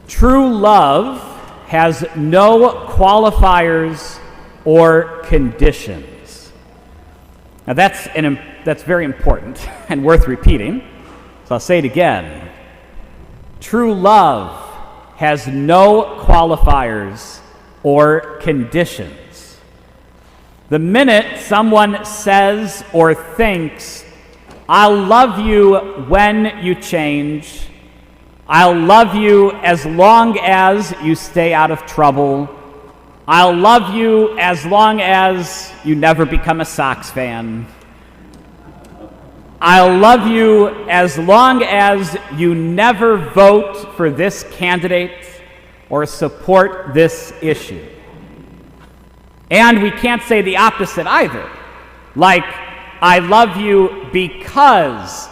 True love has no qualifiers or conditions. Now that's very important and worth repeating, so I'll say it again. True love has no qualifiers or conditions. The minute someone says or thinks, "I'll love you when you change," "I'll love you as long as you stay out of trouble," "I'll love you as long as you never become a Sox fan," "I'll love you as long as you never vote for this candidate or support this issue." And we can't say the opposite either, like, "I love you because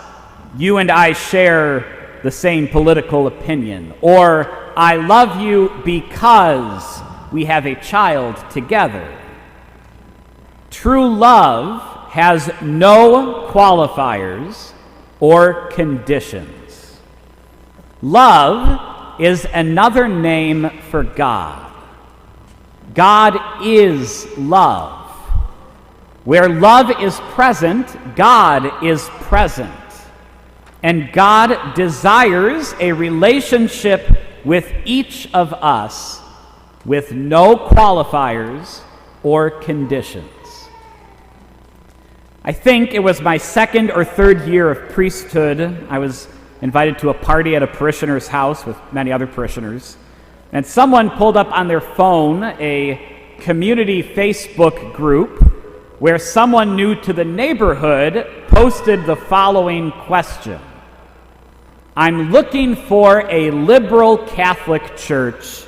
you and I share the same political opinion," or "I love you because we have a child together." True love has no qualifiers or conditions. Love is another name for God. God is love. Where love is present, God is present. And God desires a relationship with each of us with no qualifiers or conditions. I think it was my second or third year of priesthood. I was invited to a party at a parishioner's house with many other parishioners, and someone pulled up on their phone a community Facebook group where someone new to the neighborhood posted the following question: "I'm looking for a liberal Catholic church.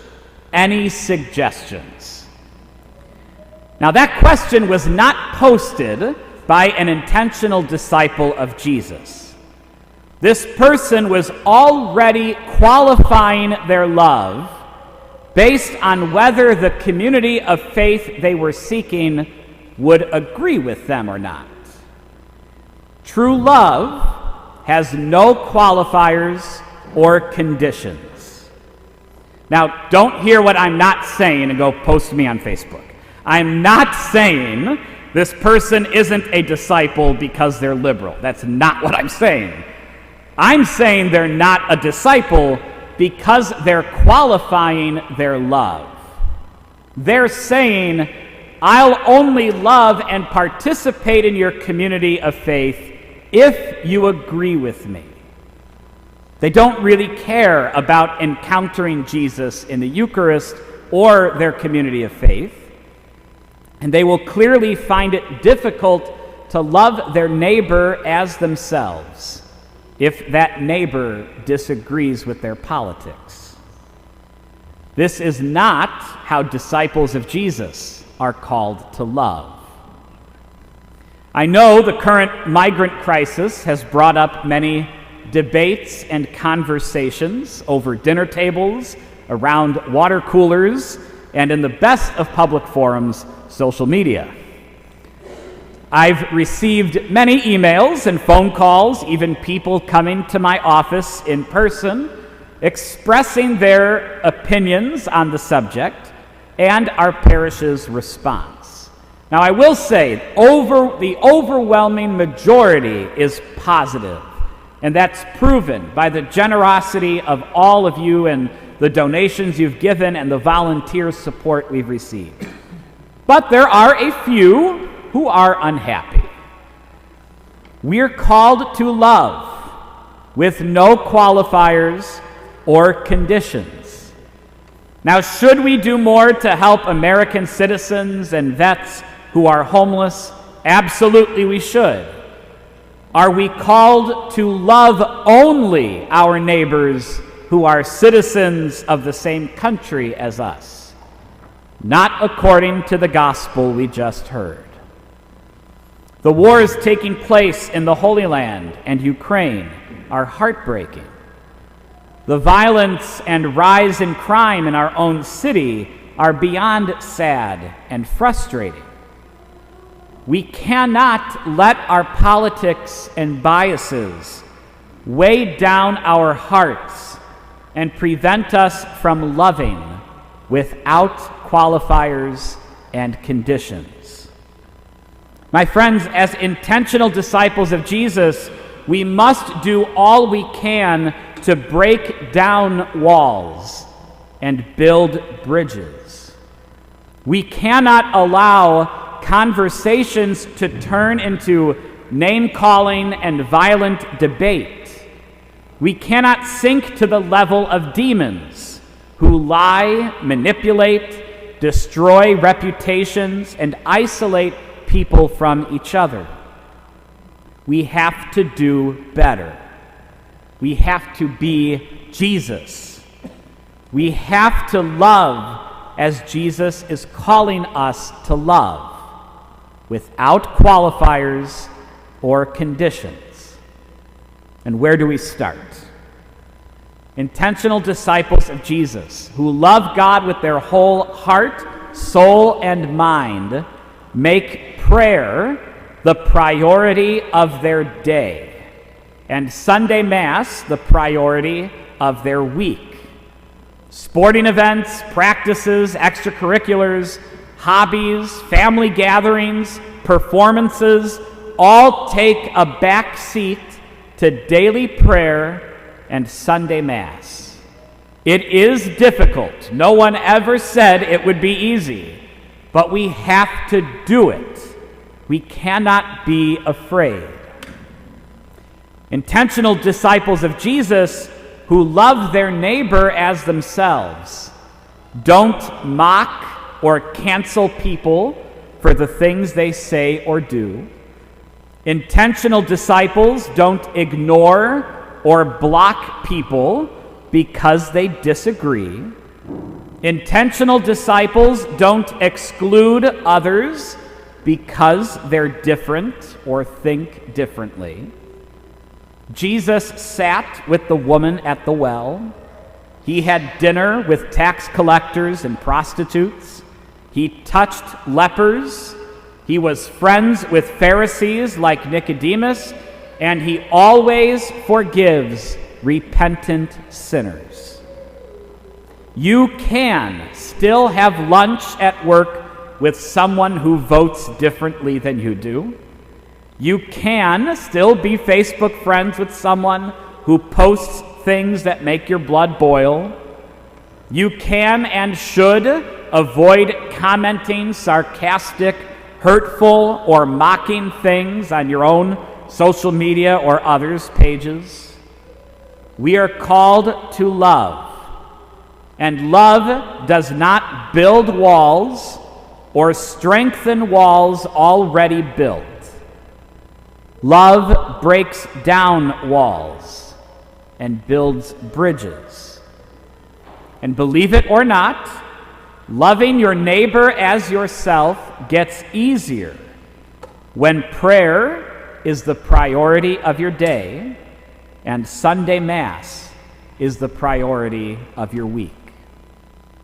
Any suggestions?" Now, that question was not posted by an intentional disciple of Jesus. This person was already qualifying their love based on whether the community of faith they were seeking would agree with them or not. True love has no qualifiers or conditions. Now, don't hear what I'm not saying and go post me on Facebook. I'm not saying this person isn't a disciple because they're liberal. That's not what I'm saying. I'm saying they're not a disciple because they're qualifying their love. They're saying, "I'll only love and participate in your community of faith if you agree with me." They don't really care about encountering Jesus in the Eucharist or their community of faith, and they will clearly find it difficult to love their neighbor as themselves if that neighbor disagrees with their politics. This is not how disciples of Jesus are called to love. I know the current migrant crisis has brought up many debates and conversations over dinner tables, around water coolers, and in the best of public forums, social media. I've received many emails and phone calls, even people coming to my office in person, expressing their opinions on the subject and our parish's response. Now, I will say, the overwhelming majority is positive, and that's proven by the generosity of all of you and the donations you've given and the volunteer support we've received. But there are a few who are unhappy. We're called to love with no qualifiers or conditions. Now, should we do more to help American citizens and vets who are homeless? Absolutely we should. Are we called to love only our neighbors who are citizens of the same country as us? Not according to the gospel we just heard. The wars taking place in the Holy Land and Ukraine are heartbreaking. The violence and rise in crime in our own city are beyond sad and frustrating. We cannot let our politics and biases weigh down our hearts and prevent us from loving without qualifiers and conditions. My friends, as intentional disciples of Jesus, we must do all we can to break down walls and build bridges. We cannot allow conversations to turn into name-calling and violent debate. We cannot sink to the level of demons who lie, manipulate, destroy reputations, and isolate people from each other. We have to do better. We have to be Jesus. We have to love as Jesus is calling us to love, without qualifiers or conditions. And where do we start? Intentional disciples of Jesus who love God with their whole heart, soul, and mind make prayer the priority of their day, and Sunday Mass the priority of their week. Sporting events, practices, extracurriculars, hobbies, family gatherings, performances all take a back seat to daily prayer and Sunday Mass. It is difficult. No one ever said it would be easy, but we have to do it. We cannot be afraid. Intentional disciples of Jesus who love their neighbor as themselves don't mock or cancel people for the things they say or do. Intentional disciples don't ignore or block people because they disagree. Intentional disciples don't exclude others because they're different or think differently. Jesus sat with the woman at the well. He had dinner with tax collectors and prostitutes. He touched lepers. He was friends with Pharisees like Nicodemus, and he always forgives repentant sinners. You can still have lunch at work with someone who votes differently than you do. You can still be Facebook friends with someone who posts things that make your blood boil. You can and should avoid commenting sarcastic, hurtful, or mocking things on your own social media or others' pages. We are called to love, and love does not build walls or strengthen walls already built. Love breaks down walls and builds bridges. And believe it or not, loving your neighbor as yourself gets easier when prayer is the priority of your day and Sunday Mass is the priority of your week.